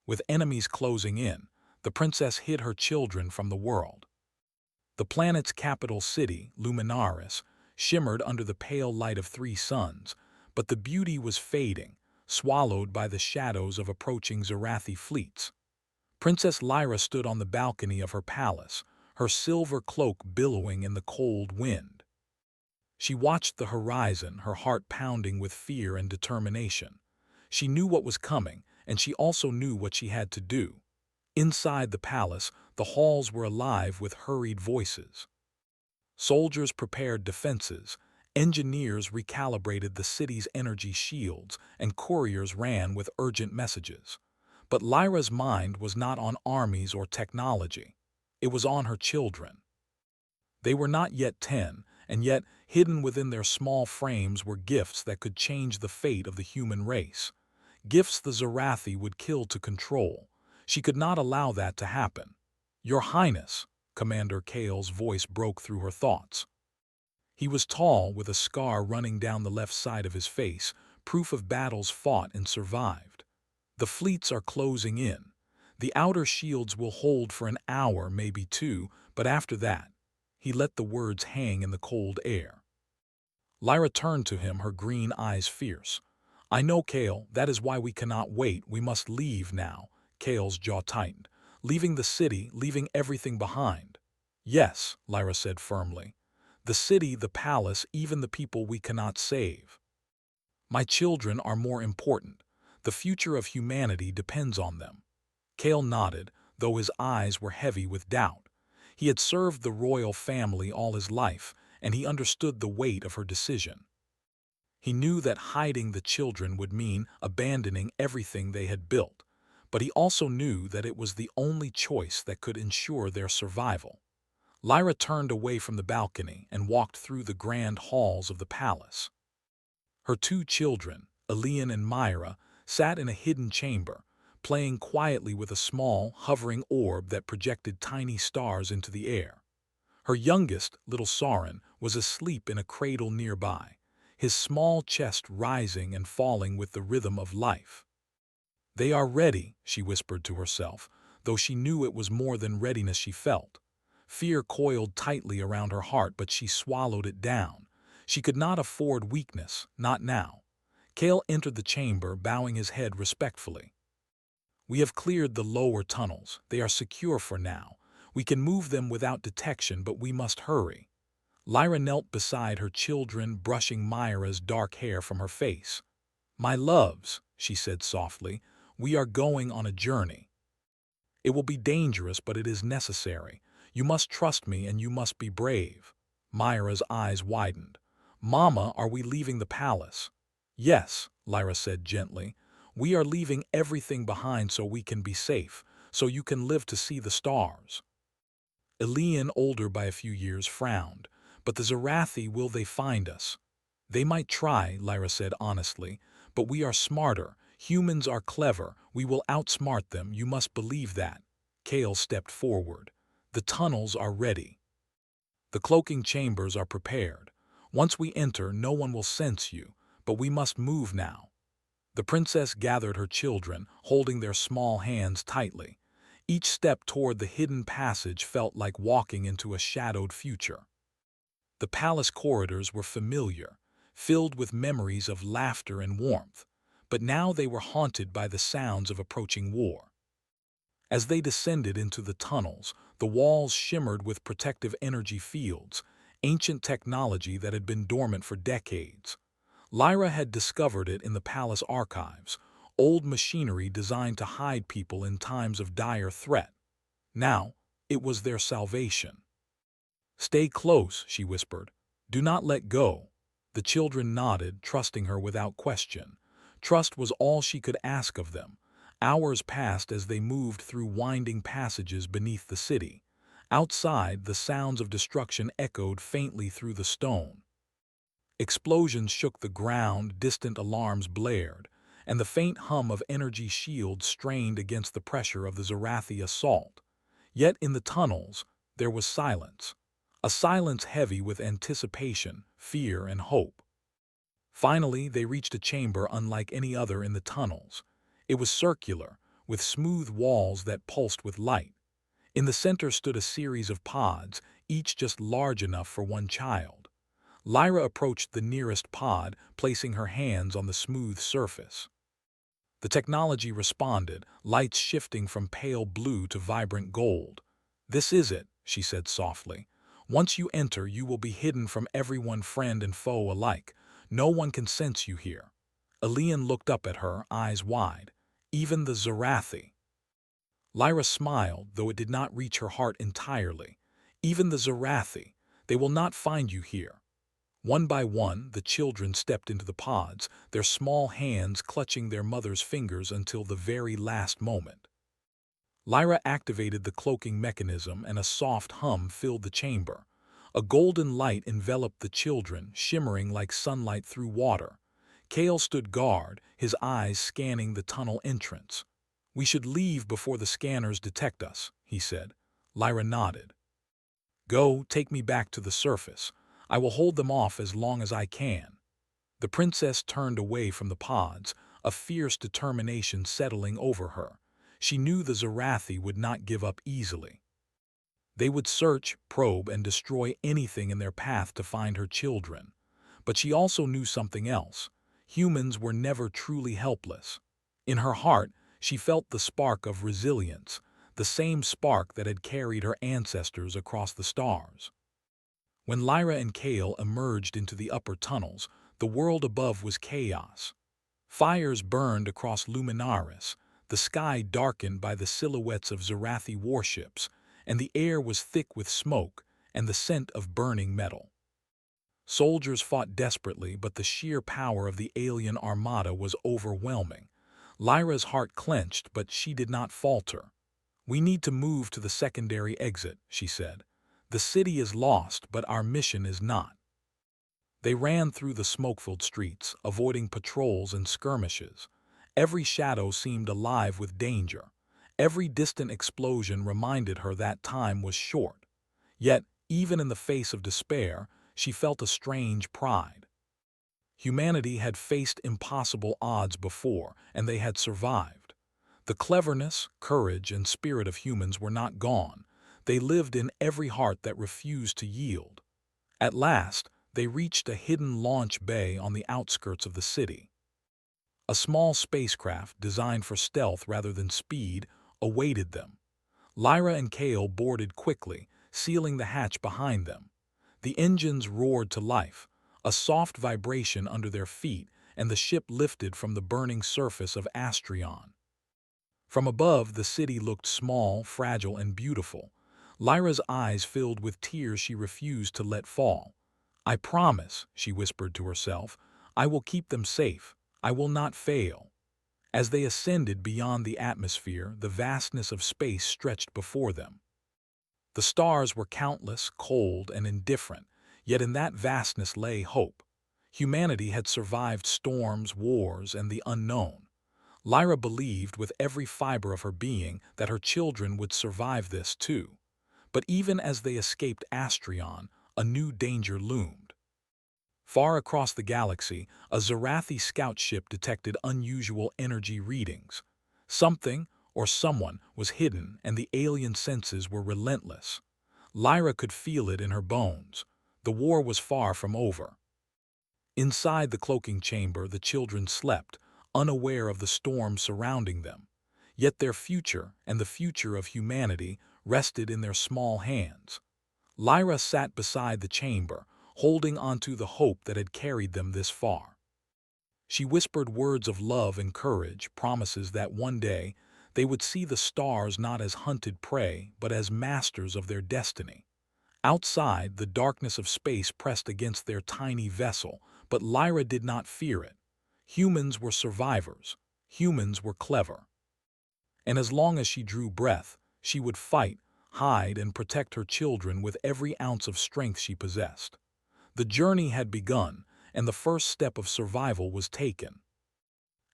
With enemies closing in, the princess hid her children from the world. The planet's capital city, Luminaris, shimmered under the pale light of 3 suns, but the beauty was fading, swallowed by the shadows of approaching Zarathi fleets. Princess Lyra stood on the balcony of her palace, her silver cloak billowing in the cold wind. She watched the horizon, her heart pounding with fear and determination. She knew what was coming, and she also knew what she had to do. Inside the palace, the halls were alive with hurried voices. Soldiers prepared defenses, engineers recalibrated the city's energy shields, and couriers ran with urgent messages. But Lyra's mind was not on armies or technology. It was on her children. They were not yet 10, and yet hidden within their small frames were gifts that could change the fate of the human race. Gifts the Zarathi would kill to control. She could not allow that to happen. "Your Highness," Commander Kale's voice broke through her thoughts. He was tall, with a scar running down the left side of his face, proof of battles fought and survived. "The fleets are closing in. The outer shields will hold for an hour, maybe 2, but after that—" He let the words hang in the cold air. Lyra turned to him, her green eyes fierce. "I know, Kale, that is why we cannot wait. We must leave now." Kale's jaw tightened. "Leaving the city, leaving everything behind." "Yes," Lyra said firmly. "The city, the palace, even the people we cannot save. My children are more important. The future of humanity depends on them." Kale nodded, though his eyes were heavy with doubt. He had served the royal family all his life, and he understood the weight of her decision. He knew that hiding the children would mean abandoning everything they had built, but he also knew that it was the only choice that could ensure their survival. Lyra turned away from the balcony and walked through the grand halls of the palace. Her 2 children, Elian and Myra, sat in a hidden chamber, playing quietly with a small, hovering orb that projected tiny stars into the air. Her youngest, little Soren, was asleep in a cradle nearby, his small chest rising and falling with the rhythm of life. "They are ready," she whispered to herself, though she knew it was more than readiness she felt. Fear coiled tightly around her heart, but she swallowed it down. She could not afford weakness, not now. Kale entered the chamber, bowing his head respectfully. "We have cleared the lower tunnels. They are secure for now. We can move them without detection, but we must hurry." Lyra knelt beside her children, brushing Myra's dark hair from her face. "My loves," she said softly, "we are going on a journey. It will be dangerous, but it is necessary. You must trust me, and you must be brave." Myra's eyes widened. "Mama, are we leaving the palace?" "Yes," Lyra said gently. "We are leaving everything behind so we can be safe, so you can live to see the stars." Elian, older by a few years, frowned. "But the Zarathi, will they find us?" "They might try," Lyra said honestly, "but we are smarter. Humans are clever. We will outsmart them. You must believe that." Kale stepped forward. "The tunnels are ready. The cloaking chambers are prepared. Once we enter, no one will sense you, but we must move now." The princess gathered her children, holding their small hands tightly. Each step toward the hidden passage felt like walking into a shadowed future. The palace corridors were familiar, filled with memories of laughter and warmth, but now they were haunted by the sounds of approaching war. As they descended into the tunnels, the walls shimmered with protective energy fields, ancient technology that had been dormant for decades. Lyra had discovered it in the palace archives, old machinery designed to hide people in times of dire threat. Now, it was their salvation. "Stay close," she whispered. "Do not let go." The children nodded, trusting her without question. Trust was all she could ask of them. Hours passed as they moved through winding passages beneath the city. Outside, the sounds of destruction echoed faintly through the stone. Explosions shook the ground, distant alarms blared, and the faint hum of energy shields strained against the pressure of the Zarathi assault. Yet in the tunnels, there was silence. A silence heavy with anticipation, fear, and hope. Finally, they reached a chamber unlike any other in the tunnels. It was circular, with smooth walls that pulsed with light. In the center stood a series of pods, each just large enough for one child. Lyra approached the nearest pod, placing her hands on the smooth surface. The technology responded, lights shifting from pale blue to vibrant gold. "This is it," she said softly. "Once you enter, you will be hidden from everyone, friend and foe alike. No one can sense you here." Elian looked up at her, eyes wide. "Even the Zarathi." Lyra smiled, though it did not reach her heart entirely. "Even the Zarathi. They will not find you here." One by one, the children stepped into the pods, their small hands clutching their mother's fingers until the very last moment. Lyra activated the cloaking mechanism and a soft hum filled the chamber. A golden light enveloped the children, shimmering like sunlight through water. Kale stood guard, his eyes scanning the tunnel entrance. "We should leave before the scanners detect us," he said. Lyra nodded. "Go, take me back to the surface. I will hold them off as long as I can." The princess turned away from the pods, a fierce determination settling over her. She knew the Zarathi would not give up easily. They would search, probe, and destroy anything in their path to find her children. But she also knew something else. Humans were never truly helpless. In her heart, she felt the spark of resilience, the same spark that had carried her ancestors across the stars. When Lyra and Kale emerged into the upper tunnels, the world above was chaos. Fires burned across Luminaris, the sky darkened by the silhouettes of Zarathi warships, and the air was thick with smoke and the scent of burning metal. Soldiers fought desperately, but the sheer power of the alien armada was overwhelming. Lyra's heart clenched, but she did not falter. "We need to move to the secondary exit," she said. "The city is lost, but our mission is not." They ran through the smoke-filled streets, avoiding patrols and skirmishes. Every shadow seemed alive with danger. Every distant explosion reminded her that time was short. Yet, even in the face of despair, she felt a strange pride. Humanity had faced impossible odds before, and they had survived. The cleverness, courage, and spirit of humans were not gone. They lived in every heart that refused to yield. At last, they reached a hidden launch bay on the outskirts of the city. A small spacecraft, designed for stealth rather than speed, awaited them. Lyra and Kale boarded quickly, sealing the hatch behind them. The engines roared to life, a soft vibration under their feet, and the ship lifted from the burning surface of Astrion. From above, the city looked small, fragile, and beautiful. Lyra's eyes filled with tears she refused to let fall. "I promise," she whispered to herself, "I will keep them safe. I will not fail." As they ascended beyond the atmosphere, the vastness of space stretched before them. The stars were countless, cold, and indifferent, yet in that vastness lay hope. Humanity had survived storms, wars, and the unknown. Lyra believed with every fiber of her being that her children would survive this too. But even as they escaped Astrion, a new danger loomed. Far across the galaxy, a Zarathi scout ship detected unusual energy readings. Something, or someone, was hidden, and the alien senses were relentless. Lyra could feel it in her bones. The war was far from over. Inside the cloaking chamber, the children slept, unaware of the storm surrounding them. Yet their future, and the future of humanity, rested in their small hands. Lyra sat beside the chamber, holding onto the hope that had carried them this far. She whispered words of love and courage, promises that one day they would see the stars not as hunted prey, but as masters of their destiny. Outside, the darkness of space pressed against their tiny vessel, but Lyra did not fear it. Humans were survivors. Humans were clever. And as long as she drew breath, she would fight, hide, and protect her children with every ounce of strength she possessed. The journey had begun, and the first step of survival was taken.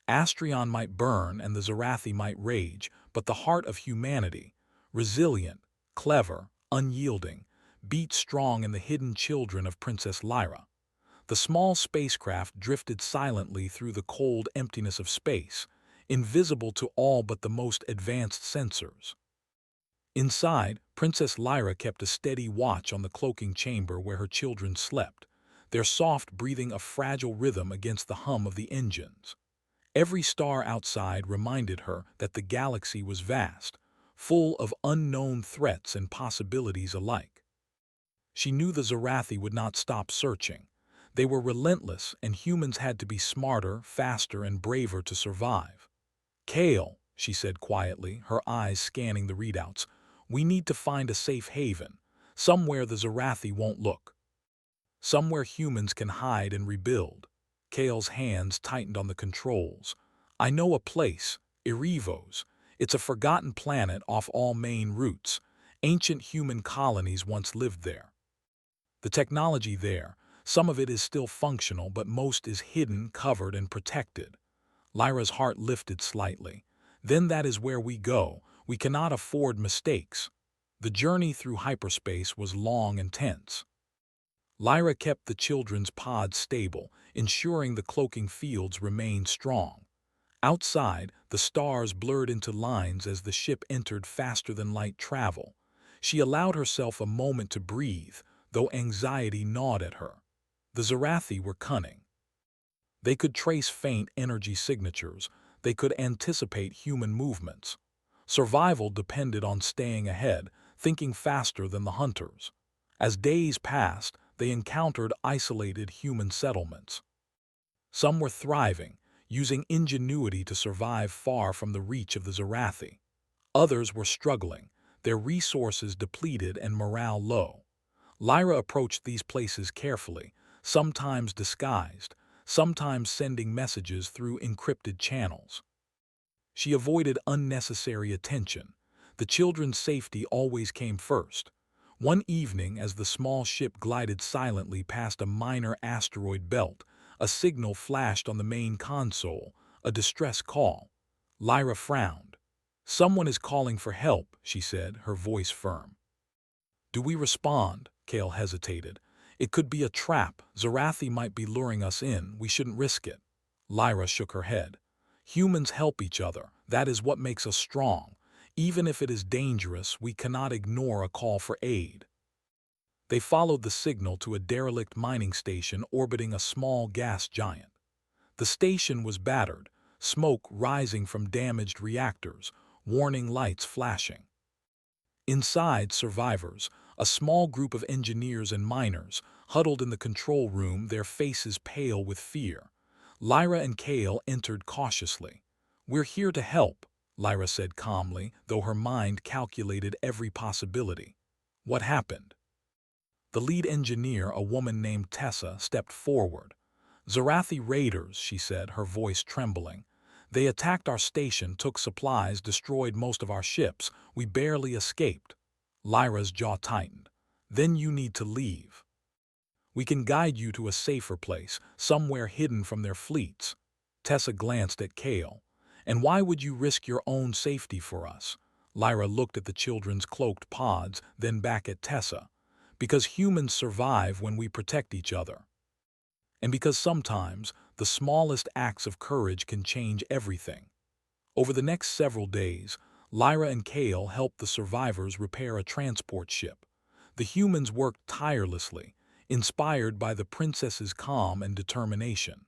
Astrion might burn and the Zarathi might rage, but the heart of humanity, resilient, clever, unyielding, beat strong in the hidden children of Princess Lyra. The small spacecraft drifted silently through the cold emptiness of space. invisible to all but the most advanced sensors. Inside, Princess Lyra kept a steady watch on the cloaking chamber where her children slept, their soft breathing a fragile rhythm against the hum of the engines. Every star outside reminded her that the galaxy was vast, full of unknown threats and possibilities alike. She knew the Zarathi would not stop searching. They were relentless, and humans had to be smarter, faster, and braver to survive. "Kale," she said quietly, her eyes scanning the readouts, "we need to find a safe haven, somewhere the Zarathi won't look. Somewhere humans can hide and rebuild." Kale's hands tightened on the controls. "I know a place, Erevos. It's a forgotten planet off all main routes. Ancient human colonies once lived there. The technology there, some of it is still functional, but most is hidden, covered, and protected." Lyra's heart lifted slightly. "Then that is where we go. We cannot afford mistakes." The journey through hyperspace was long and tense. Lyra kept the children's pods stable, ensuring the cloaking fields remained strong. Outside, the stars blurred into lines as the ship entered faster-than-light travel. She allowed herself a moment to breathe, though anxiety gnawed at her. The Zarathi were cunning. They could trace faint energy signatures. They could anticipate human movements. Survival depended on staying ahead, thinking faster than the hunters. As days passed, they encountered isolated human settlements. Some were thriving, using ingenuity to survive far from the reach of the Zarathi. Others were struggling, their resources depleted and morale low. Lyra approached these places carefully, sometimes disguised, sometimes sending messages through encrypted channels. She avoided unnecessary attention. The children's safety always came first. One evening, as the small ship glided silently past a minor asteroid belt, a signal flashed on the main console, a distress call. Lyra frowned. "Someone is calling for help," she said, her voice firm. "Do we respond?" Kale hesitated. "It could be a trap. Zarathi might be luring us in. We shouldn't risk it." Lyra shook her head. "Humans help each other. That is what makes us strong. Even if it is dangerous, we cannot ignore a call for aid." They followed the signal to a derelict mining station orbiting a small gas giant. The station was battered, smoke rising from damaged reactors, warning lights flashing. Inside, survivors, a small group of engineers and miners, huddled in the control room, their faces pale with fear. Lyra and Kale entered cautiously. "We're here to help," Lyra said calmly, though her mind calculated every possibility. "What happened?" The lead engineer, a woman named Tessa, stepped forward. "Zarathi raiders," she said, her voice trembling. "They attacked our station, took supplies, destroyed most of our ships. We barely escaped." Lyra's jaw tightened. "Then you need to leave. We can guide you to a safer place, somewhere hidden from their fleets." Tessa glanced at Kale. "And why would you risk your own safety for us?" Lyra looked at the children's cloaked pods, then back at Tessa. "Because humans survive when we protect each other. And because sometimes the smallest acts of courage can change everything." Over the next several days, Lyra and Kale helped the survivors repair a transport ship. The humans worked tirelessly, inspired by the princess's calm and determination.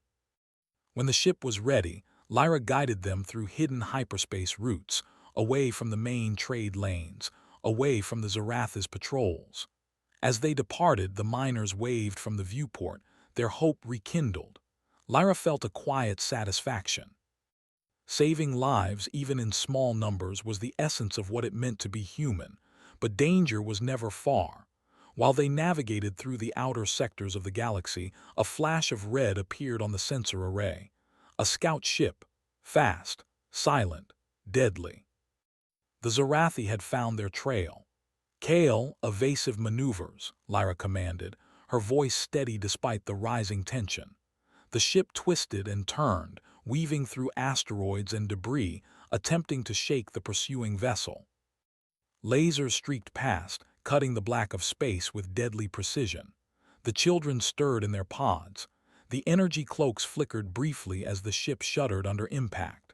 When the ship was ready, Lyra guided them through hidden hyperspace routes, away from the main trade lanes, away from the Zarathi's patrols. As they departed, the miners waved from the viewport, their hope rekindled. Lyra felt a quiet satisfaction. Saving lives, even in small numbers, was the essence of what it meant to be human, but danger was never far. While they navigated through the outer sectors of the galaxy, a flash of red appeared on the sensor array. A scout ship, fast, silent, deadly. The Zarathi had found their trail. "Kale, evasive maneuvers," Lyra commanded, her voice steady despite the rising tension. The ship twisted and turned, weaving through asteroids and debris, attempting to shake the pursuing vessel. Lasers streaked past, cutting the black of space with deadly precision. The children stirred in their pods. The energy cloaks flickered briefly as the ship shuddered under impact.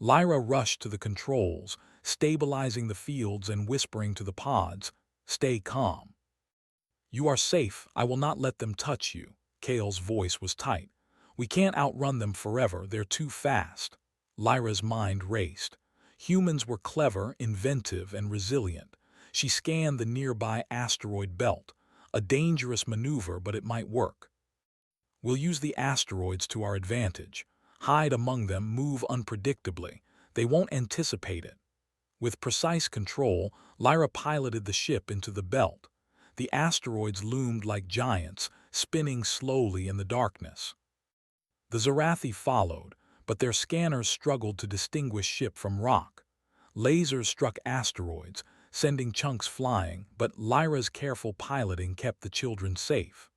Lyra rushed to the controls, stabilizing the fields and whispering to the pods, "Stay calm. You are safe. I will not let them touch you." Kale's voice was tight. "We can't outrun them forever. They're too fast." Lyra's mind raced. Humans were clever, inventive, and resilient. She scanned the nearby asteroid belt. A dangerous maneuver, but it might work. "We'll use the asteroids to our advantage. Hide among them, move unpredictably. They won't anticipate it." With precise control, Lyra piloted the ship into the belt. The asteroids loomed like giants, spinning slowly in the darkness. The Zarathi followed, but their scanners struggled to distinguish ship from rock. Lasers struck asteroids, sending chunks flying, but Lyra's careful piloting kept the children safe.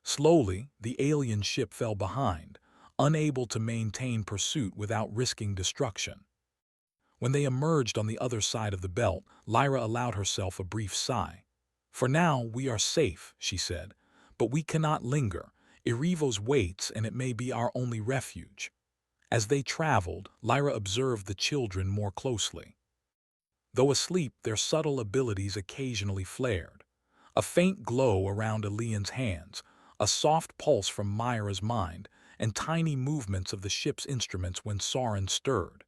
Slowly, the alien ship fell behind, unable to maintain pursuit without risking destruction. When they emerged on the other side of the belt, Lyra allowed herself a brief sigh. "For now, we are safe," she said, "but we cannot linger. Erivos waits, and it may be our only refuge." As they traveled, Lyra observed the children more closely. Though asleep, their subtle abilities occasionally flared. A faint glow around Elian's hands, a soft pulse from Myra's mind, and tiny movements of the ship's instruments when Sauron stirred.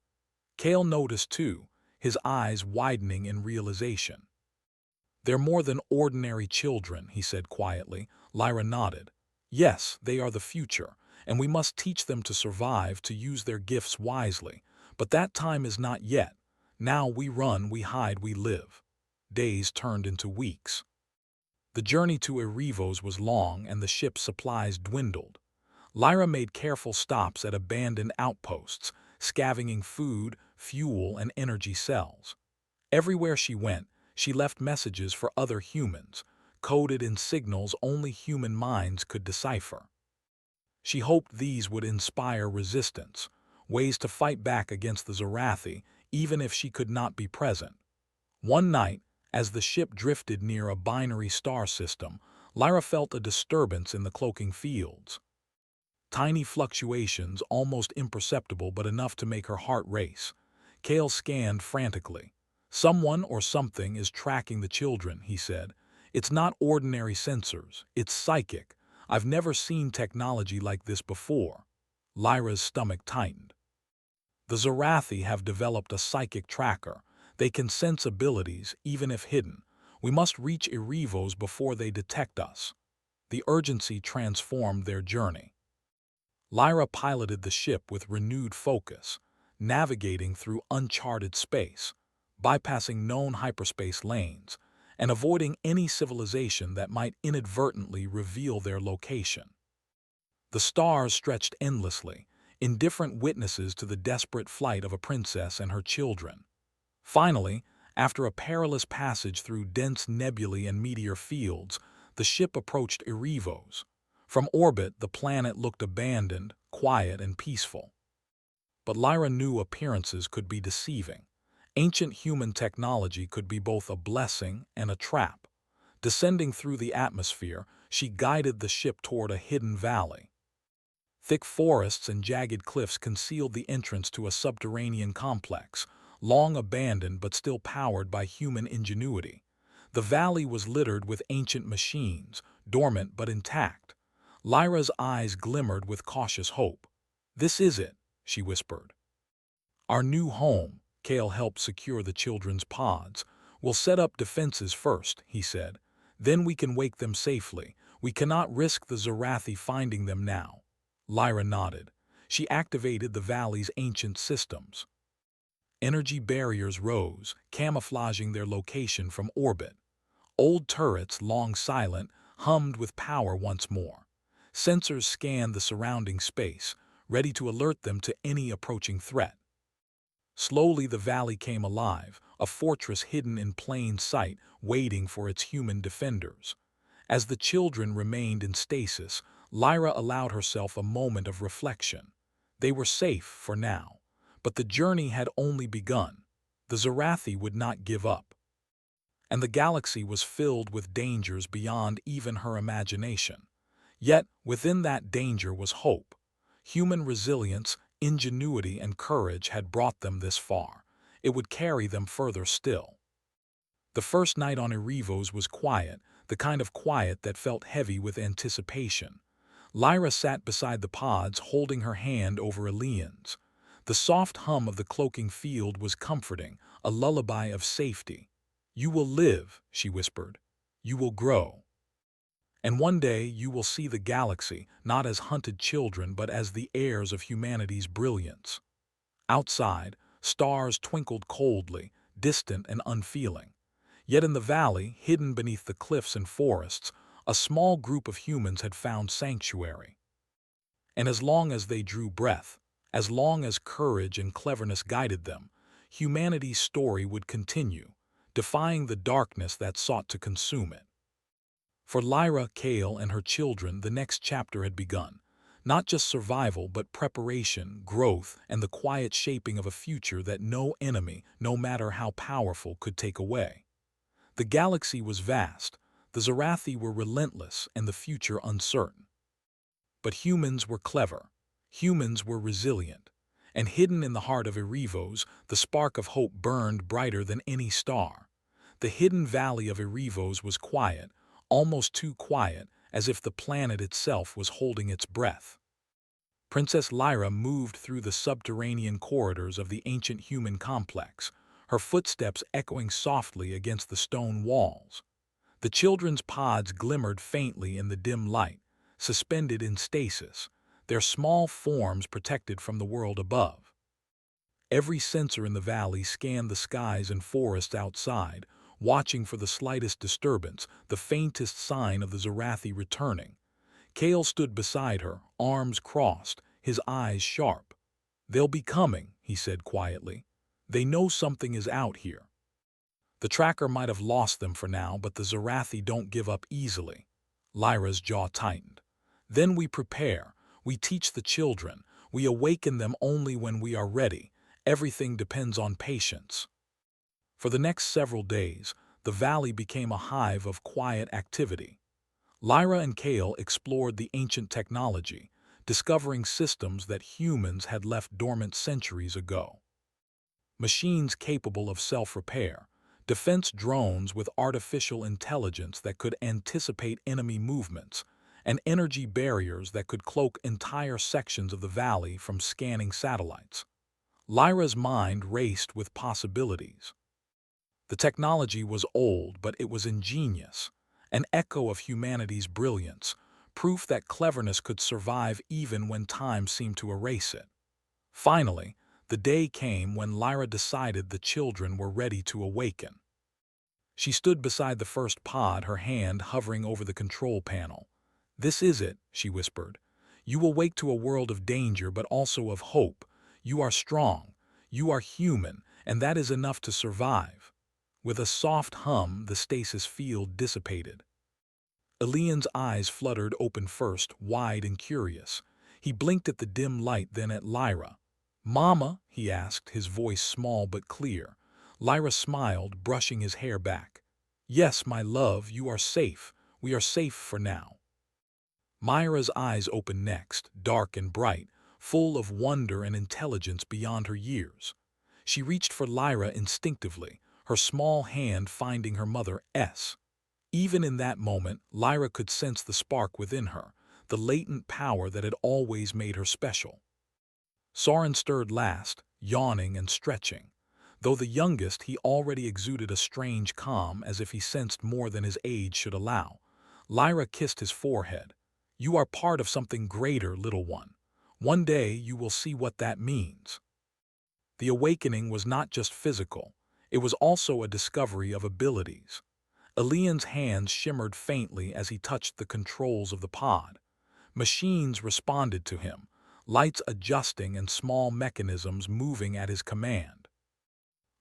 Kale noticed too, his eyes widening in realization. "They're more than ordinary children," he said quietly. Lyra nodded. "Yes, they are the future, and we must teach them to survive, to use their gifts wisely. But that time is not yet. Now we run, we hide, we live." Days turned into weeks. The journey to Erivos was long, and the ship's supplies dwindled. Lyra made careful stops at abandoned outposts, scavenging food, fuel, and energy cells. Everywhere she went, she left messages for other humans, coded in signals only human minds could decipher. She hoped these would inspire resistance, ways to fight back against the Zarathi, even if she could not be present. One night, as the ship drifted near a binary star system, Lyra felt a disturbance in the cloaking fields. Tiny fluctuations, almost imperceptible but enough to make her heart race. Kale scanned frantically. "Someone or something is tracking the children," he said. "It's not ordinary sensors, it's psychic. I've never seen technology like this before." Lyra's stomach tightened. "The Zarathi have developed a psychic tracker. They can sense abilities, even if hidden. We must reach Erivos before they detect us." The urgency transformed their journey. Lyra piloted the ship with renewed focus, navigating through uncharted space, bypassing known hyperspace lanes, and avoiding any civilization that might inadvertently reveal their location. The stars stretched endlessly, indifferent witnesses to the desperate flight of a princess and her children. Finally, after a perilous passage through dense nebulae and meteor fields, the ship approached Erivos. From orbit, the planet looked abandoned, quiet, and peaceful. But Lyra knew appearances could be deceiving. Ancient human technology could be both a blessing and a trap. Descending through the atmosphere, she guided the ship toward a hidden valley. Thick forests and jagged cliffs concealed the entrance to a subterranean complex, long abandoned but still powered by human ingenuity. The valley was littered with ancient machines, dormant but intact. Lyra's eyes glimmered with cautious hope. "This is it," she whispered. "Our new home." Kale helped secure the children's pods. "We'll set up defenses first," he said. "Then we can wake them safely. We cannot risk the Zarathi finding them now." Lyra nodded. She activated the valley's ancient systems. Energy barriers rose, camouflaging their location from orbit. Old turrets, long silent, hummed with power once more. Sensors scanned the surrounding space, ready to alert them to any approaching threat. Slowly the valley came alive, a fortress hidden in plain sight, waiting for its human defenders. As the children remained in stasis, Lyra allowed herself a moment of reflection. They were safe for now, but the journey had only begun. The Zarathi would not give up. And the galaxy was filled with dangers beyond even her imagination. Yet, within that danger was hope. Human resilience, ingenuity and courage had brought them this far. It would carry them further still. The first night on Erevos was quiet, the kind of quiet that felt heavy with anticipation. Lyra sat beside the pods, holding her hand over Alien's. The soft hum of the cloaking field was comforting, a lullaby of safety. "You will live," she whispered. "You will grow. And one day you will see the galaxy, not as hunted children but as the heirs of humanity's brilliance." Outside, stars twinkled coldly, distant and unfeeling. Yet in the valley, hidden beneath the cliffs and forests, a small group of humans had found sanctuary. And as long as they drew breath, as long as courage and cleverness guided them, humanity's story would continue, defying the darkness that sought to consume it. For Lyra, Kale, and her children, the next chapter had begun. Not just survival, but preparation, growth, and the quiet shaping of a future that no enemy, no matter how powerful, could take away. The galaxy was vast, the Zarathi were relentless, and the future uncertain. But humans were clever, humans were resilient, and hidden in the heart of Erevos, the spark of hope burned brighter than any star. The hidden valley of Erevos was quiet, almost too quiet, as if the planet itself was holding its breath. Princess Lyra moved through the subterranean corridors of the ancient human complex, her footsteps echoing softly against the stone walls. The children's pods glimmered faintly in the dim light, suspended in stasis, their small forms protected from the world above. Every sensor in the valley scanned the skies and forests outside, watching for the slightest disturbance, the faintest sign of the Zarathi returning. Kale stood beside her, arms crossed, his eyes sharp. "They'll be coming," he said quietly. "They know something is out here. The tracker might have lost them for now, but the Zarathi don't give up easily." Lyra's jaw tightened. "Then we prepare, we teach the children, we awaken them only when we are ready. Everything depends on patience." For the next several days, the valley became a hive of quiet activity. Lyra and Kale explored the ancient technology, discovering systems that humans had left dormant centuries ago. Machines capable of self-repair, defense drones with artificial intelligence that could anticipate enemy movements, and energy barriers that could cloak entire sections of the valley from scanning satellites. Lyra's mind raced with possibilities. The technology was old, but it was ingenious, an echo of humanity's brilliance, proof that cleverness could survive even when time seemed to erase it. Finally, the day came when Lyra decided the children were ready to awaken. She stood beside the first pod, her hand hovering over the control panel. "This is it," she whispered. "You awake to a world of danger but also of hope. You are strong, you are human, and that is enough to survive." With a soft hum, the stasis field dissipated. Alien's eyes fluttered open first, wide and curious. He blinked at the dim light, then at Lyra. "Mama?" he asked, his voice small but clear. Lyra smiled, brushing his hair back. "Yes, my love, you are safe. We are safe for now." Myra's eyes opened next, dark and bright, full of wonder and intelligence beyond her years. She reached for Lyra instinctively, her small hand finding her mother's. Even in that moment, Lyra could sense the spark within her, the latent power that had always made her special. Soren stirred last, yawning and stretching. Though the youngest, he already exuded a strange calm, as if he sensed more than his age should allow. Lyra kissed his forehead. "You are part of something greater, little one. One day you will see what that means." The awakening was not just physical, it was also a discovery of abilities. Alien's hands shimmered faintly as he touched the controls of the pod. Machines responded to him, lights adjusting and small mechanisms moving at his command.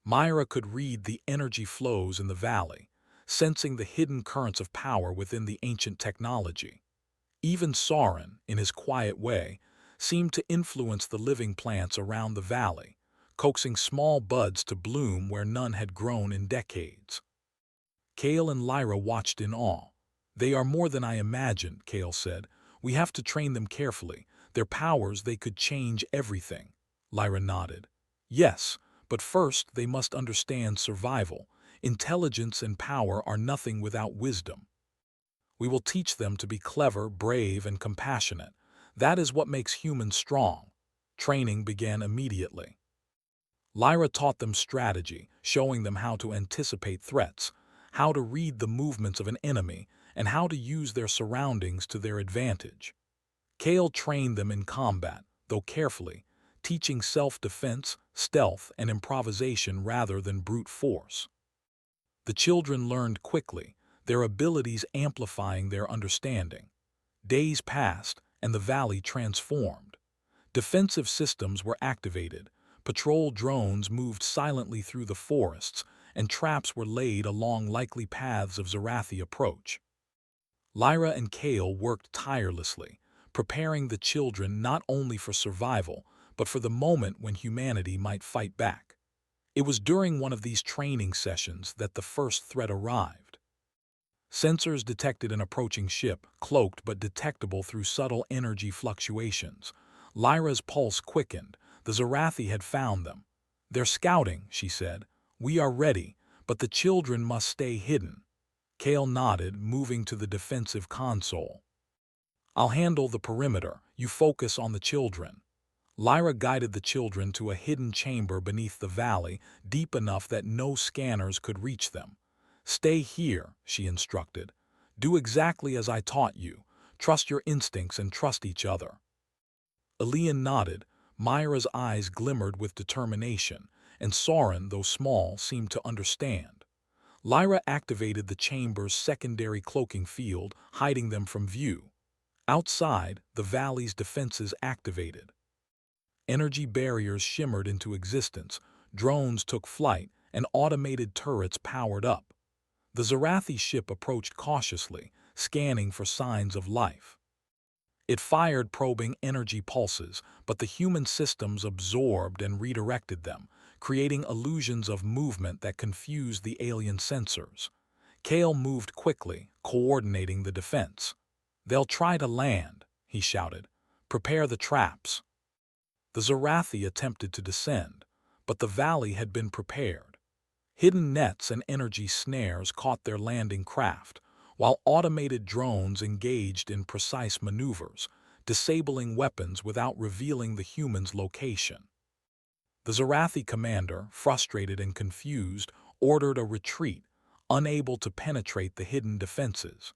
Myra could read the energy flows in the valley, sensing the hidden currents of power within the ancient technology. Even Soren, in his quiet way, seemed to influence the living plants around the valley, coaxing small buds to bloom where none had grown in decades. Kale and Lyra watched in awe. "They are more than I imagined," Kale said. "We have to train them carefully. Their powers, they could change everything. Lyra nodded. Yes, but first they must understand survival. Intelligence and power are nothing without wisdom. We will teach them to be clever, brave, and compassionate. That is what makes humans strong. Training began immediately. Lyra taught them strategy, showing them how to anticipate threats, how to read the movements of an enemy, and how to use their surroundings to their advantage. Kale trained them in combat, though carefully, teaching self-defense, stealth, and improvisation rather than brute force. The children learned quickly, their abilities amplifying their understanding. Days passed, and the valley transformed. Defensive systems were activated, patrol drones moved silently through the forests, and traps were laid along likely paths of Zarathi approach. Lyra and Kale worked tirelessly, preparing the children not only for survival, but for the moment when humanity might fight back. It was during one of these training sessions that the first threat arrived. Sensors detected an approaching ship, cloaked but detectable through subtle energy fluctuations. Lyra's pulse quickened. The Zarathi had found them. "They're scouting," she said. "We are ready, but the children must stay hidden." Kale nodded, moving to the defensive console. "I'll handle the perimeter. You focus on the children." Lyra guided the children to a hidden chamber beneath the valley, deep enough that no scanners could reach them. "Stay here," she instructed. "Do exactly as I taught you. Trust your instincts and trust each other." Elian nodded. Myra's eyes glimmered with determination, and Soren, though small, seemed to understand. Lyra activated the chamber's secondary cloaking field, hiding them from view. Outside, the valley's defenses activated. Energy barriers shimmered into existence, drones took flight, and automated turrets powered up. The Zarathi ship approached cautiously, scanning for signs of life. It fired probing energy pulses, but the human systems absorbed and redirected them, creating illusions of movement that confused the alien sensors. Kale moved quickly, coordinating the defense. "They'll try to land," he shouted. "Prepare the traps." The Zarathi attempted to descend, but the valley had been prepared. Hidden nets and energy snares caught their landing craft, while automated drones engaged in precise maneuvers, disabling weapons without revealing the human's location. The Zarathi commander, frustrated and confused, ordered a retreat, unable to penetrate the hidden defenses.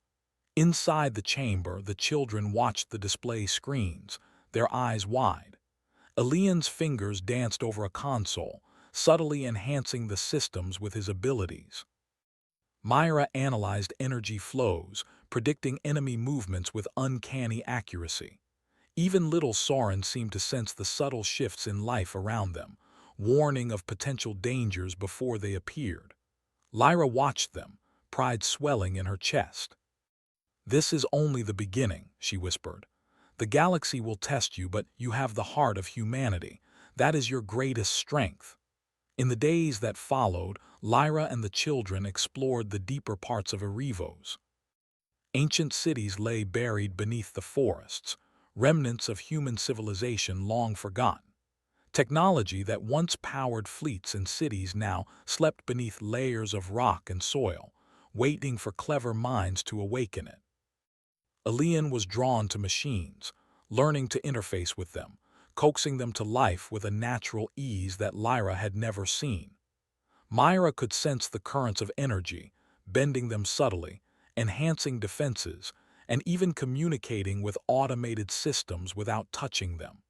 Inside the chamber, the children watched the display screens, their eyes wide. Elian's fingers danced over a console, subtly enhancing the systems with his abilities. Myra analyzed energy flows, predicting enemy movements with uncanny accuracy. Even little Soren seemed to sense the subtle shifts in life around them, warning of potential dangers before they appeared. Lyra watched them, pride swelling in her chest. "This is only the beginning," she whispered. "The galaxy will test you, but you have the heart of humanity. That is your greatest strength." In the days that followed, Lyra and the children explored the deeper parts of Erivos. Ancient cities lay buried beneath the forests, remnants of human civilization long forgotten. Technology that once powered fleets and cities now slept beneath layers of rock and soil, waiting for clever minds to awaken it. Elian was drawn to machines, learning to interface with them, coaxing them to life with a natural ease that Lyra had never seen. Myra could sense the currents of energy, bending them subtly, enhancing defenses, and even communicating with automated systems without touching them.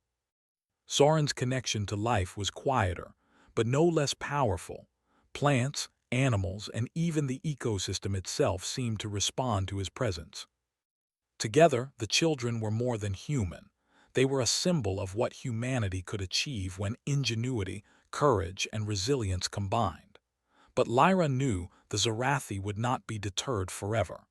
Soren's connection to life was quieter, but no less powerful. Plants, animals, and even the ecosystem itself seemed to respond to his presence. Together, the children were more than human. They were a symbol of what humanity could achieve when ingenuity, courage, and resilience combined. But Lyra knew the Zarathi would not be deterred forever.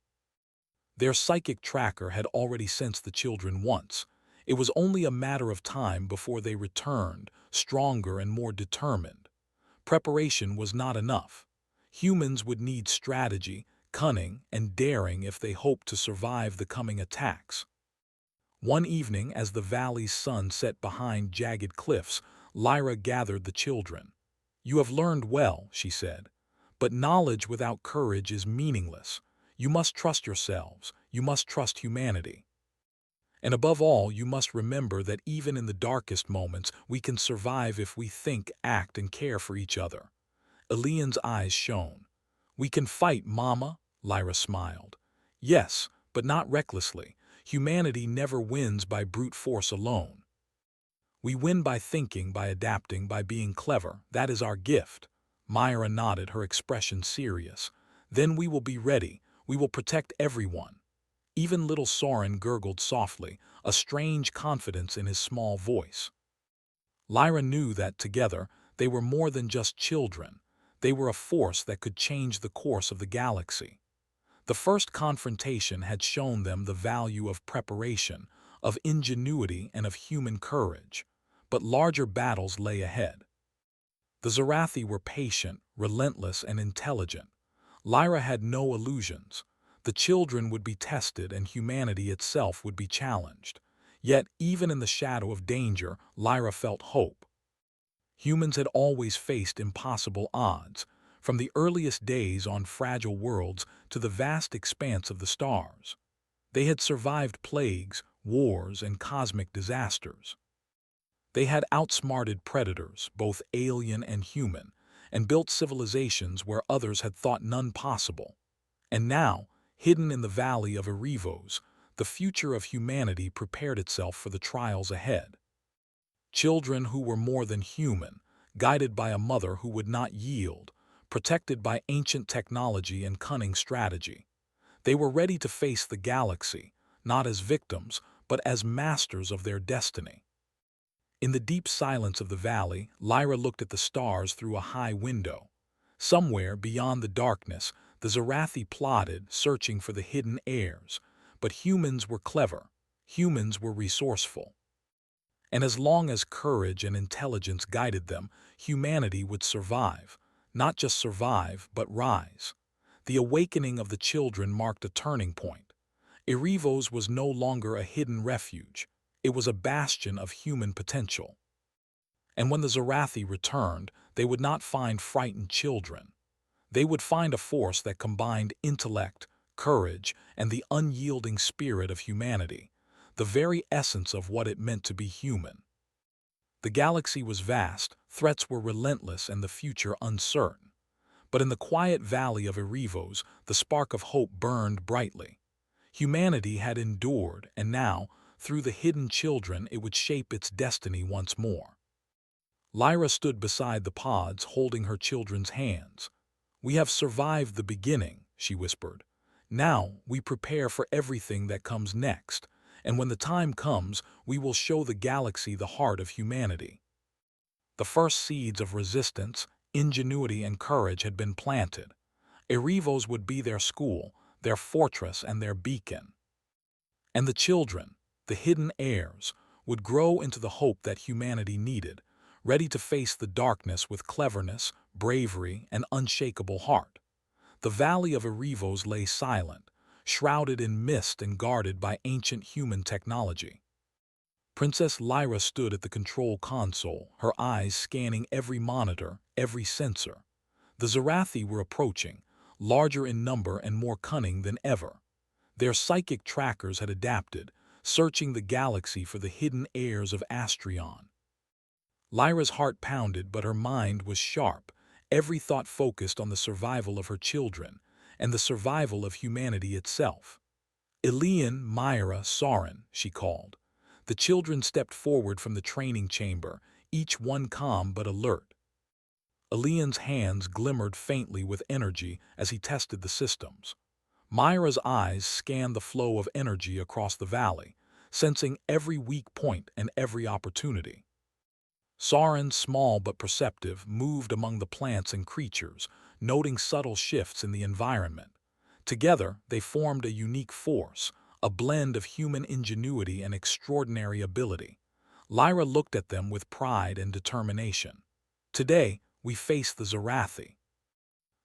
Their psychic tracker had already sensed the children once. It was only a matter of time before they returned, stronger and more determined. Preparation was not enough. Humans would need strategy, cunning, and daring if they hoped to survive the coming attacks. One evening, as the valley's sun set behind jagged cliffs, Lyra gathered the children. "You have learned well," she said, "but knowledge without courage is meaningless. You must trust yourselves. You must trust humanity. And above all, you must remember that even in the darkest moments, we can survive if we think, act, and care for each other." Elian's eyes shone. "We can fight, Mama," Lyra smiled. "Yes, but not recklessly. Humanity never wins by brute force alone. We win by thinking, by adapting, by being clever. That is our gift." Myra nodded, her expression serious. "Then we will be ready. We will protect everyone." Even little Soren gurgled softly, a strange confidence in his small voice. Lyra knew that together they were more than just children. They were a force that could change the course of the galaxy. The first confrontation had shown them the value of preparation, of ingenuity, and of human courage. But larger battles lay ahead. The Zarathi were patient, relentless, and intelligent. Lyra had no illusions. The children would be tested and humanity itself would be challenged. Yet, even in the shadow of danger, Lyra felt hope. Humans had always faced impossible odds, from the earliest days on fragile worlds to the vast expanse of the stars. They had survived plagues, wars, and cosmic disasters. They had outsmarted predators, both alien and human, and built civilizations where others had thought none possible. And now, hidden in the valley of Erivos, the future of humanity prepared itself for the trials ahead. Children who were more than human, guided by a mother who would not yield, protected by ancient technology and cunning strategy. They were ready to face the galaxy, not as victims, but as masters of their destiny. In the deep silence of the valley, Lyra looked at the stars through a high window. Somewhere beyond the darkness, the Zarathi plodded, searching for the hidden heirs. But humans were clever. Humans were resourceful. And as long as courage and intelligence guided them, humanity would survive. Not just survive, but rise. The awakening of the children marked a turning point. Erivos was no longer a hidden refuge. It was a bastion of human potential. And when the Zarathi returned, they would not find frightened children. They would find a force that combined intellect, courage, and the unyielding spirit of humanity, the very essence of what it meant to be human. The galaxy was vast, threats were relentless, and the future uncertain. But in the quiet valley of Erivos, the spark of hope burned brightly. Humanity had endured, and now, through the hidden children, it would shape its destiny once more. Lyra stood beside the pods, holding her children's hands. "We have survived the beginning," she whispered. "Now we prepare for everything that comes next, and when the time comes, we will show the galaxy the heart of humanity." The first seeds of resistance, ingenuity, and courage had been planted. Erivos would be their school, their fortress, and their beacon. And the children, the hidden heirs, would grow into the hope that humanity needed, ready to face the darkness with cleverness, bravery, and unshakable heart. The valley of Erivos lay silent, shrouded in mist and guarded by ancient human technology. Princess Lyra stood at the control console, her eyes scanning every monitor, every sensor. The Zarathi were approaching, larger in number and more cunning than ever. Their psychic trackers had adapted, searching the galaxy for the hidden heirs of Astrion. Lyra's heart pounded, but her mind was sharp, every thought focused on the survival of her children and the survival of humanity itself. "Elian, Myra, Soren," she called. The children stepped forward from the training chamber, each one calm but alert. Elian's hands glimmered faintly with energy as he tested the systems. Myra's eyes scanned the flow of energy across the valley, sensing every weak point and every opportunity. Soren, small but perceptive, moved among the plants and creatures, noting subtle shifts in the environment. Together, they formed a unique force, a blend of human ingenuity and extraordinary ability. Lyra looked at them with pride and determination. "Today, we face the Zarathi.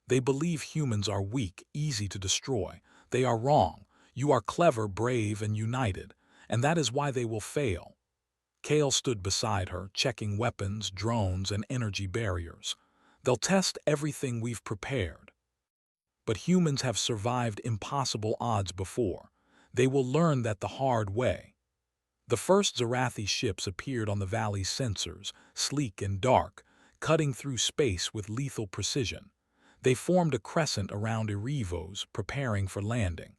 They believe humans are weak, easy to destroy. They are wrong. You are clever, brave, and united. and that is why they will fail. Kale stood beside her, checking weapons, drones, and energy barriers. They'll test everything we've prepared. But humans have survived impossible odds before. They will learn that the hard way. The first Zarathi ships appeared on the valley's sensors, sleek and dark, cutting through space with lethal precision. They formed a crescent around Erevos, preparing for landing.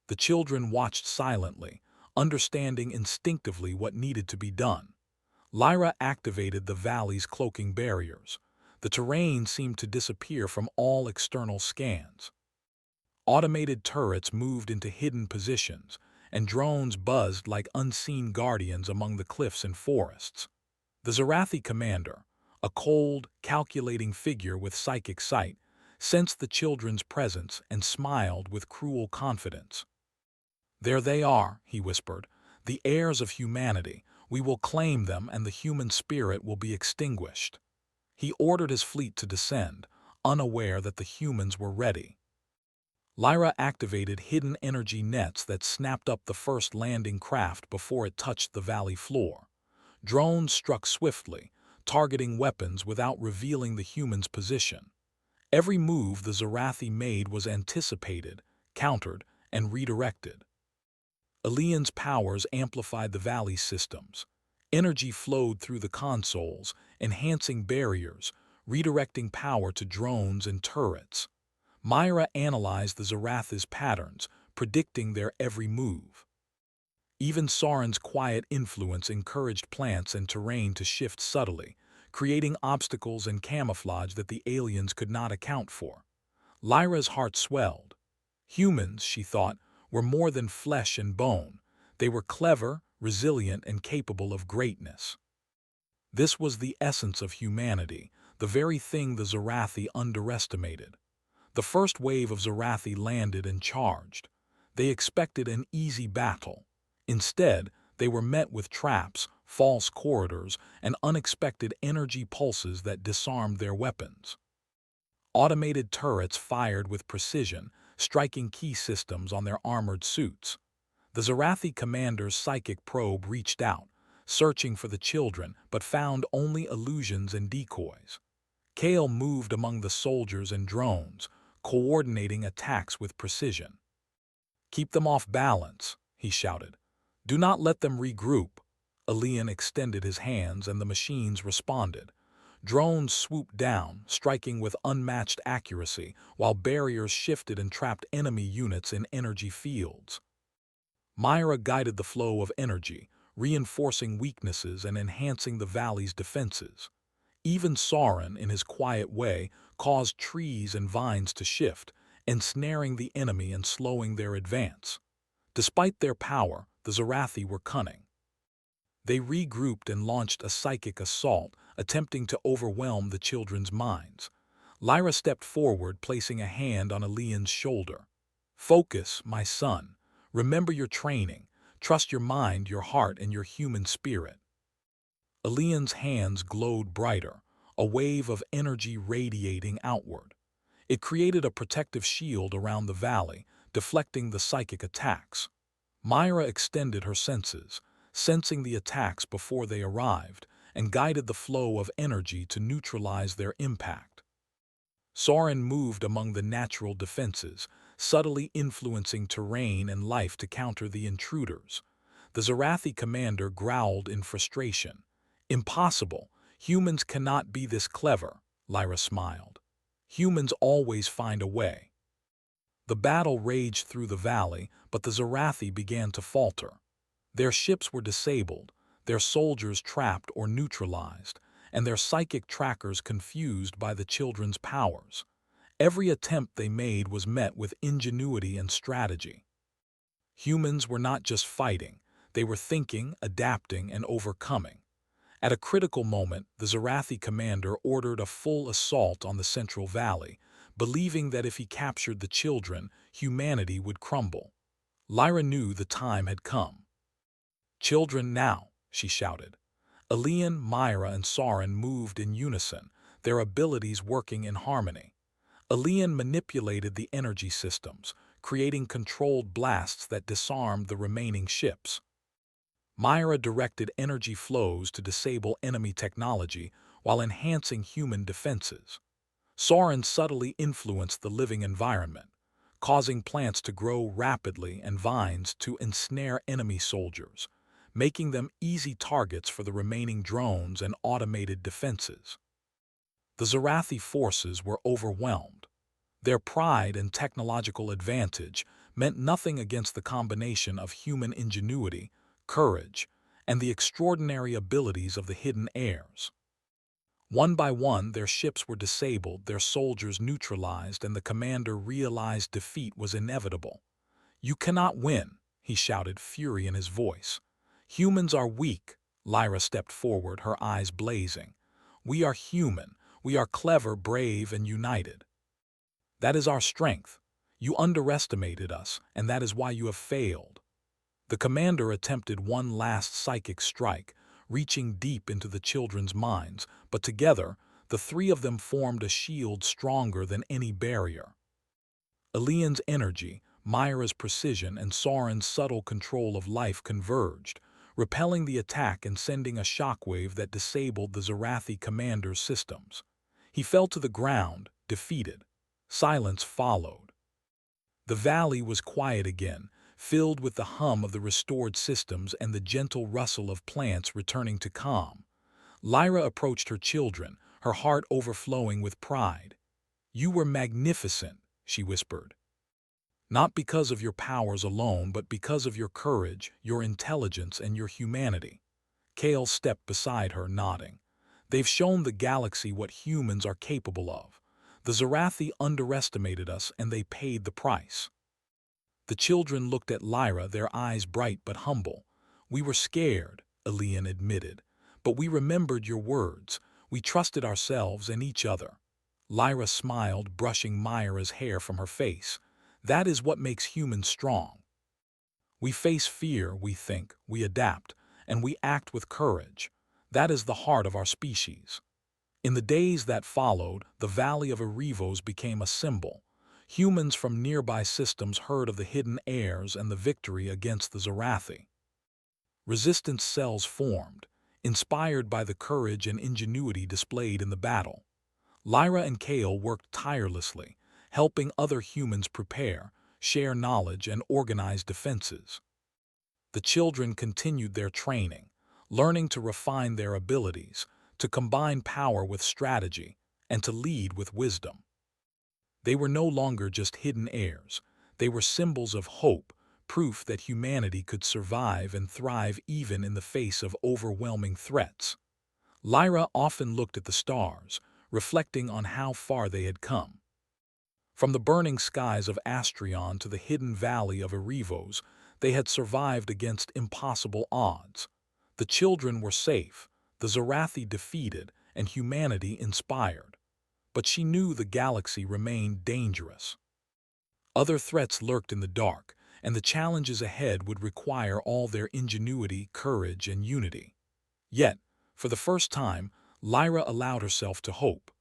The children watched silently, understanding instinctively what needed to be done. Lyra activated the valley's cloaking barriers. The terrain seemed to disappear from all external scans. Automated turrets moved into hidden positions, and drones buzzed like unseen guardians among the cliffs and forests. The Zarathi commander, a cold, calculating figure with psychic sight, sensed the children's presence and smiled with cruel confidence. "There they are," he whispered, "the heirs of humanity. We will claim them and the human spirit will be extinguished." He ordered his fleet to descend, unaware that the humans were ready. Lyra activated hidden energy nets that snapped up the first landing craft before it touched the valley floor. Drones struck swiftly, targeting weapons without revealing the human's position. Every move the Zarathi made was anticipated, countered, and redirected. Alien's powers amplified the valley's systems. Energy flowed through the consoles, enhancing barriers, redirecting power to drones and turrets. Myra analyzed the Zarathi's patterns, predicting their every move. Even Sauron's quiet influence encouraged plants and terrain to shift subtly, creating obstacles and camouflage that the aliens could not account for. Lyra's heart swelled. Humans, she thought, were more than flesh and bone. They were clever, resilient, and capable of greatness. This was the essence of humanity, the very thing the Zarathi underestimated. The first wave of Zarathi landed and charged. They expected an easy battle. Instead, they were met with traps, false corridors, and unexpected energy pulses that disarmed their weapons. Automated turrets fired with precision, striking key systems on their armored suits. The Zarathi commander's psychic probe reached out, searching for the children, but found only illusions and decoys. Kale moved among the soldiers and drones, coordinating attacks with precision. "Keep them off balance," he shouted. "Do not let them regroup." Alien extended his hands and the machines responded. Drones swooped down, striking with unmatched accuracy, while barriers shifted and trapped enemy units in energy fields. Myra guided the flow of energy, reinforcing weaknesses and enhancing the valley's defenses. Even Sauron, in his quiet way, caused trees and vines to shift, ensnaring the enemy and slowing their advance. Despite their power, the Zarathi were cunning. They regrouped and launched a psychic assault, attempting to overwhelm the children's minds. Lyra stepped forward, placing a hand on Alien's shoulder. "Focus, my son. Remember your training. Trust your mind, your heart, and your human spirit." Alien's hands glowed brighter, a wave of energy radiating outward. It created a protective shield around the valley, deflecting the psychic attacks. Myra extended her senses, sensing the attacks before they arrived, and guided the flow of energy to neutralize their impact. Sauron moved among the natural defenses, subtly influencing terrain and life to counter the intruders. The Zarathi commander growled in frustration. "Impossible! Humans cannot be this clever," Lyra smiled. "Humans always find a way." The battle raged through the valley, but the Zarathi began to falter. Their ships were disabled, their soldiers trapped or neutralized, and their psychic trackers confused by the children's powers. Every attempt they made was met with ingenuity and strategy. Humans were not just fighting, they were thinking, adapting, and overcoming. At a critical moment, the Zarathi commander ordered a full assault on the Central Valley, believing that if he captured the children, humanity would crumble. Lyra knew the time had come. "Children now," she shouted. Alien, Myra, and Sauron moved in unison, their abilities working in harmony. Alien manipulated the energy systems, creating controlled blasts that disarmed the remaining ships. Myra directed energy flows to disable enemy technology while enhancing human defenses. Soren subtly influenced the living environment, causing plants to grow rapidly and vines to ensnare enemy soldiers, making them easy targets for the remaining drones and automated defenses. The Zarathi forces were overwhelmed. Their pride and technological advantage meant nothing against the combination of human ingenuity, courage, and the extraordinary abilities of the hidden heirs. One by one, their ships were disabled, their soldiers neutralized, and the commander realized defeat was inevitable. "You cannot win," he shouted, fury in his voice. "Humans are weak." Lyra stepped forward, her eyes blazing. "We are human. We are clever, brave, and united. That is our strength. You underestimated us, and that is why you have failed." The commander attempted one last psychic strike, reaching deep into the children's minds, but together, the three of them formed a shield stronger than any barrier. Elian's energy, Myra's precision, and Soren's subtle control of life converged, repelling the attack and sending a shockwave that disabled the Zarathi commander's systems. He fell to the ground, defeated. Silence followed. The valley was quiet again, filled with the hum of the restored systems and the gentle rustle of plants returning to calm. Lyra approached her children, her heart overflowing with pride. "You were magnificent," she whispered. "Not because of your powers alone, but because of your courage, your intelligence, and your humanity." Kale stepped beside her, nodding. "They've shown the galaxy what humans are capable of. The Zarathi underestimated us, and they paid the price." The children looked at Lyra, their eyes bright but humble. "We were scared," Elian admitted, "but we remembered your words. We trusted ourselves and each other." Lyra smiled, brushing Myra's hair from her face. "That is what makes humans strong. We face fear, we think, we adapt, and we act with courage. That is the heart of our species." In the days that followed, the Valley of Erivos became a symbol. Humans from nearby systems heard of the hidden heirs and the victory against the Zarathi. Resistance cells formed, inspired by the courage and ingenuity displayed in the battle. Lyra and Kale worked tirelessly, helping other humans prepare, share knowledge, and organize defenses. The children continued their training, learning to refine their abilities, to combine power with strategy, and to lead with wisdom. They were no longer just hidden heirs. They were symbols of hope, proof that humanity could survive and thrive even in the face of overwhelming threats. Lyra often looked at the stars, reflecting on how far they had come. From the burning skies of Astrion to the hidden valley of Erivos, they had survived against impossible odds. The children were safe, the Zarathi defeated, and humanity inspired. But she knew the galaxy remained dangerous. Other threats lurked in the dark, and the challenges ahead would require all their ingenuity, courage, and unity. Yet, for the first time, Lyra allowed herself to hope.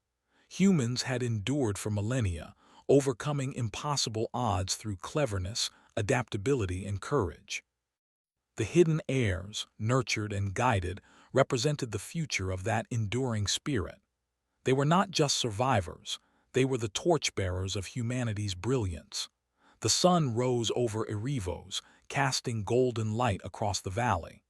Humans had endured for millennia, overcoming impossible odds through cleverness, adaptability, and courage. The hidden heirs, nurtured and guided, represented the future of that enduring spirit. They were not just survivors, they were the torchbearers of humanity's brilliance. The sun rose over Erivos, casting golden light across the valley.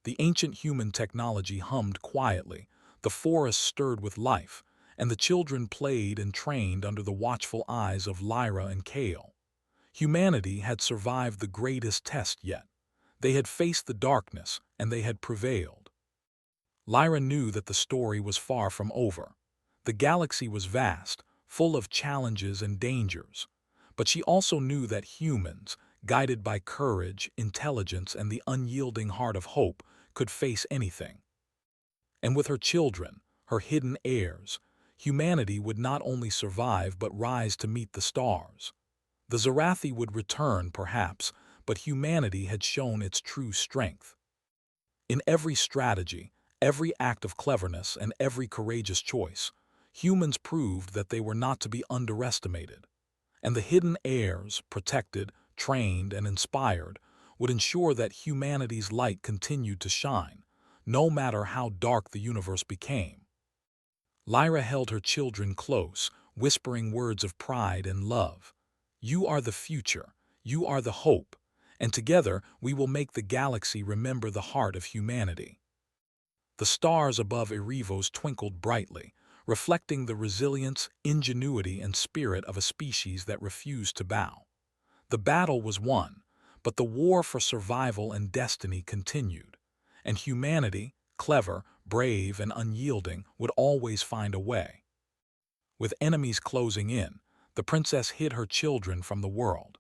The ancient human technology hummed quietly, the forest stirred with life, and the children played and trained under the watchful eyes of Lyra and Kale. Humanity had survived the greatest test yet. They had faced the darkness, and they had prevailed. Lyra knew that the story was far from over. The galaxy was vast, full of challenges and dangers. But she also knew that humans, guided by courage, intelligence, and the unyielding heart of hope, could face anything. And with her children, her hidden heirs, humanity would not only survive but rise to meet the stars. The Zarathi would return, perhaps, but humanity had shown its true strength. In every strategy, every act of cleverness, and every courageous choice, humans proved that they were not to be underestimated. And the hidden heirs, protected, trained, and inspired, would ensure that humanity's light continued to shine, no matter how dark the universe became. Lyra held her children close, whispering words of pride and love. "You are the future, you are the hope, and together we will make the galaxy remember the heart of humanity." The stars above Erevos twinkled brightly, reflecting the resilience, ingenuity, and spirit of a species that refused to bow. The battle was won, but the war for survival and destiny continued, and humanity, clever, brave, and unyielding, would always find a way. With enemies closing in, the princess hid her children from the world.